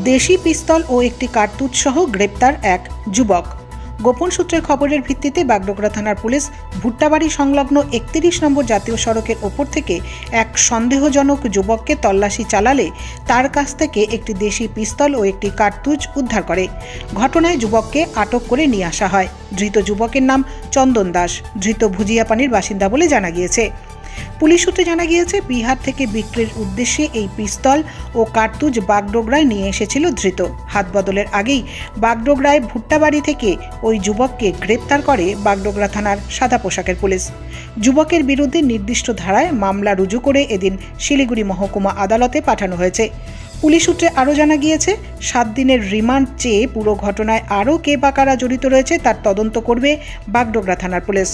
দেশি পিস্তল ও একটি কার্তুজ সহ গ্রেপ্তার এক যুবক। গোপন সূত্রের খবরের ভিত্তিতে বাগডোগরা থানার পুলিশ ভুট্টাবাড়ি সংলগ্ন 31 নম্বর জাতীয় সড়কের ওপর থেকে এক সন্দেহজনক যুবককে তল্লাশি চালালে তার কাছ থেকে একটি দেশি পিস্তল ও একটি কার্তুজ উদ্ধার করে। ঘটনায় যুবককে আটক করে নিয়ে আসা হয়। ধৃত যুবকের নাম চন্দন দাস। ধৃত ভুজিয়াপানির বাসিন্দা বলে জানা গিয়েছে। পুলিশ সূত্রে জানা গিয়েছে, বিহার থেকে বিক্রির উদ্দেশ্যে এই পিস্তল ও কার্তুজ বাগডোগরায় নিয়ে এসেছিল ধৃত। হাত বদলের আগেই বাগডোগরায় ভুট্টাবাড়ি থেকে ওই যুবককে গ্রেপ্তার করে বাগডোগরা থানার সাদা পোশাকের পুলিশ। যুবকের বিরুদ্ধে নির্দিষ্ট ধারায় মামলা রুজু করে এদিন শিলিগুড়ি মহকুমা আদালতে পাঠানো হয়েছে। পুলিশ সূত্রে আরও জানা গিয়েছে, 7 দিনের রিমান্ড চেয়ে পুরো ঘটনায় আরও কে বা কারা জড়িত রয়েছে তার তদন্ত করবে বাগডোগরা থানার পুলিশ।